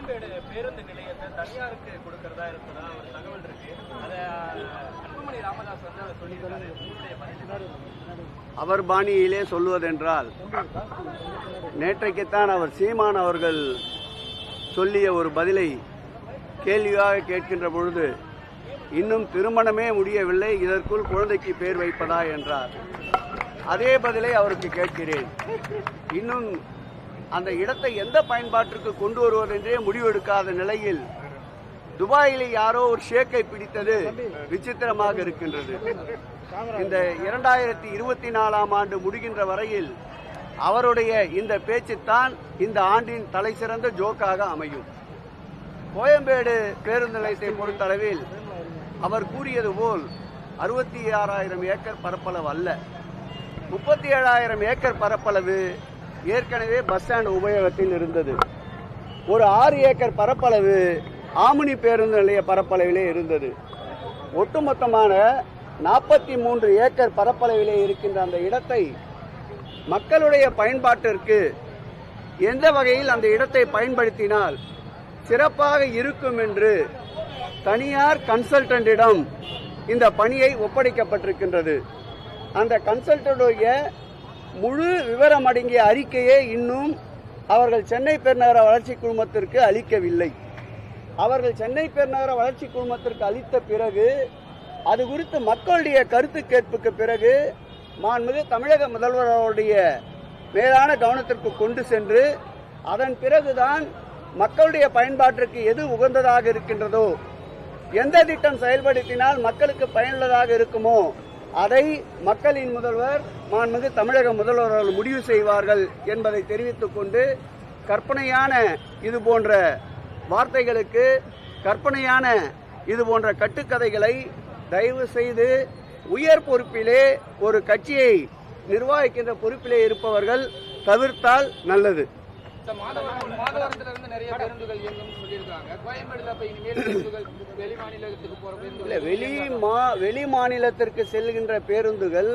கோயம்பேடு பேருந்து நிலையத்தை தனியாருக்கு கொடுக்கறதா இருக்கிறதா ஒரு தகவல் இருக்கு. அதை அன்புமணி ராமதாஸ் வந்து அதை சொல்லியிருக்காரு. அவர் பாணியிலே சொல்வதென்றால், நேற்றைக்குத்தான் அவர் சீமான் அவர்கள் சொல்லிய ஒரு பதிலை கேள்வியாக கேட்கின்ற பொழுது, இன்னும் திருமணமே முடியவில்லை, இதற்குள் குழந்தைக்கு பேர் வைப்பதா என்றார். அதே பதிலை அவருக்கு கேட்கிறேன். இன்னும் அந்த இடத்தை எந்த பயன்பாட்டிற்கு கொண்டு வருவதென்றே முடிவெடுக்காத நிலையில் துபாயிலே யாரோ ஒரு ஷேக்கை பிடித்தது விசித்திரமாக இருக்கின்றது. இந்த 2024 ஆண்டு முடிகின்ற வரையில் அவருடைய இந்த பேச்சுத்தான் இந்த ஆண்டின் தலை சிறந்த ஜோக்காக அமையும். கோயம்பேடு பேருந்து நிலையத்தை பொறுத்தளவில் அவர் கூறியது போல் 66,000 ஏக்கர் பரப்பளவு அல்ல, 37,000 ஏக்கர் பரப்பளவு ஏற்கனவே பஸ் ஸ்டாண்ட் உபயோகத்தில் இருந்தது. ஒரு 6 ஏக்கர் பரப்பளவு ஆம்னி பேருந்து நிலைய பரப்பளவிலே இருந்தது. ஒட்டுமொத்தமான 43 ஏக்கர் பரப்பளவிலே இருக்கின்ற அந்த இடத்தை மக்களுடைய பயன்பாட்டிற்கு எந்த வகையில் அந்த இடத்தை பயன்படுத்தினால் சிறப்பாக இருக்கும் என்று தனியார் கன்சல்டன்டிடம் இந்த பணியை ஒப்படைக்கப்பட்டிருக்கின்றது. அந்த கன்சல்டன்டுடைய முழு விவரம் அடங்கிய அறிக்கையை இன்னும் அவர்கள் சென்னை பெருநகர வளர்ச்சி குழுமத்திற்கு அளிக்கவில்லை. அவர்கள் சென்னை பெருநகர வளர்ச்சி குழுமத்திற்கு அளித்த பிறகு அது குறித்து மக்களுடைய கருத்து கேட்புக்கு பிறகு மாண்புமிகு தமிழக முதல்வர் அவருடைய மேலான கவனத்திற்கு கொண்டு சென்று அதன் பிறகுதான் மக்களுடைய பயன்பாட்டிற்கு எது உகந்ததாக இருக்கின்றதோ, எந்த திட்டம் செயல்படுத்தினால் மக்களுக்கு பயனுள்ளதாக இருக்குமோ அதை மக்களின் முதல்வர் மாண்புமிகு தமிழக முதல்வர் அவர்கள் முடிவு செய்வார்கள் என்பதை தெரிவித்துக் கொண்டு, கற்பனையான இது போன்ற வார்த்தைகளுக்கு, கற்பனையான இது போன்ற கட்டுக்கதைகளை தயவு செய்து உயர் பொறுப்பிலே ஒரு கட்சியை நிர்வகிக்கின்ற பொறுப்பிலே இருப்பவர்கள் தவிர்த்தால் நல்லது. வெளி மாநிலத்திற்கு செல்கின்ற பேருந்துகள்,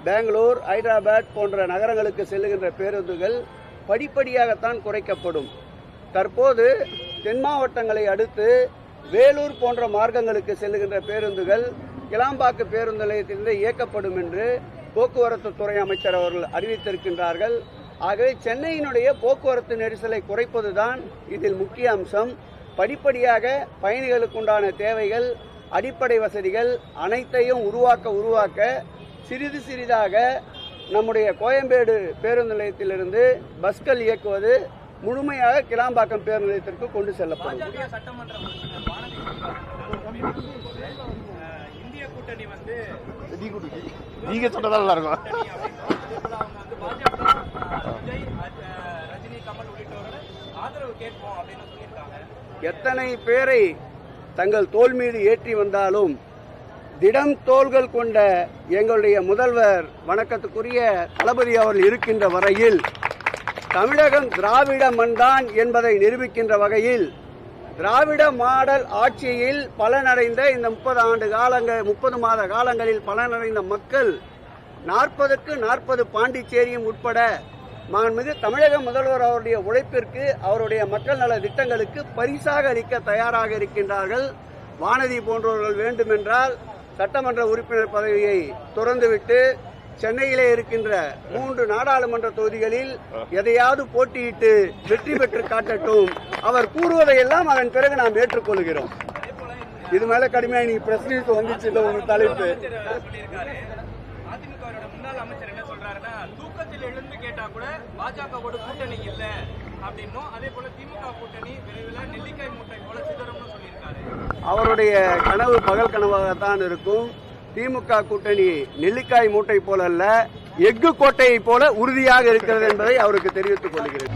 பெங்களூர், ஹைதராபாத் போன்ற நகரங்களுக்கு செல்லுகின்ற பேருந்துகள் படிப்படியாகத்தான் குறைக்கப்படும். தற்போது தென் மாவட்டங்களை அடுத்து வேலூர் போன்ற மார்க்கங்களுக்கு செல்லுகின்ற பேருந்துகள் கிளாம்பாக்கு பேருந்து நிலையத்திலிருந்து இயக்கப்படும் என்று போக்குவரத்து துறை அமைச்சர் அவர்கள் அறிவித்திருக்கின்றார்கள். ஆகவே சென்னையினுடைய போக்குவரத்து நெரிசலை குறைப்பதுதான் இதில் முக்கிய அம்சம். படிப்படியாக பயணிகளுக்குண்டான தேவைகள், அடிப்படை வசதிகள் அனைத்தையும் உருவாக்க சிறிது சிறிதாக நம்முடைய கோயம்பேடு பேருந்து நிலையத்திலிருந்து பஸ்கள் இயக்குவது முழுமையாக கிளாம்பாக்கம் பேருந்து நிலையத்திற்கு கொண்டு செல்லப்படும். இந்திய கூட்டணி வந்து நீங்க சொன்னதா நல்லா இருக்கும். ரஜினி, கமல் உள்ளிட்டவர்கள் ஆதரவு கேட்போம் அப்படின்னு சொல்லியிருக்காங்க. எத்தனை பேரை தங்கள் தோள் மீது ஏற்றி வந்தாலும் திடம் தோள்கள் கொண்ட எங்களுடைய முதல்வர் வணக்கத்துக்குரிய தளபதி அவர்கள் இருக்கின்ற வரையில் தமிழகம் திராவிட மண்தான் என்பதை நிரூபிக்கின்ற வகையில் திராவிட மாடல் ஆட்சியில் பலனடைந்த இந்த 30 மாத காலங்களில் பலனடைந்த மக்கள் 40க்கு 40 பாண்டிச்சேரியும் உட்பட மாண்புமிகு தமிழக முதல்வர் அவருடைய உழைப்பிற்கு, அவருடைய மக்கள் நல திட்டங்களுக்கு பரிசாக அளிக்க தயாராக இருக்கின்றார்கள். வானதி போன்றவர்கள் வேண்டுமென்றால் சட்டமன்ற உறுப்பினர் பதவியை துறந்துவிட்டு சென்னையிலே இருக்கின்ற 3 நாடாளுமன்ற தொகுதிகளில் எதையாவது போட்டியிட்டு வெற்றி பெற்று காட்டட்டும். அவர் கூறுவதையெல்லாம் அதன் பிறகு நாம் ஏற்றுக்கொள்கிறோம். இது மேல கடுமையாக நீ பிரஸ் நியூஸ் வந்துச்சு ஒரு தலைப்பு. அதிமுகவோட முன்னாள் அமைச்சர் என்ன சொல்றாருன்னா, தூக்கத்தில் எழுந்து கேட்டா கூட பாஜகவோட கூட்டணி இல்ல அப்படின்னும், அதே போல திமுக கூட்டணி விரைவில் நெல்லிக்காய் மூட்டை போல சிதறும்னு சொல்லியிருக்காரு. அவருடைய கனவு பகல் கனவாகத்தான் இருக்கும். திமுக கூட்டணி நெல்லிக்காய் மூட்டை போல அல்ல, எஃகு கோட்டையை போல உறுதியாக இருக்கிறது என்பதை அவருக்கு தெரிவித்துக் கொள்கிறேன்.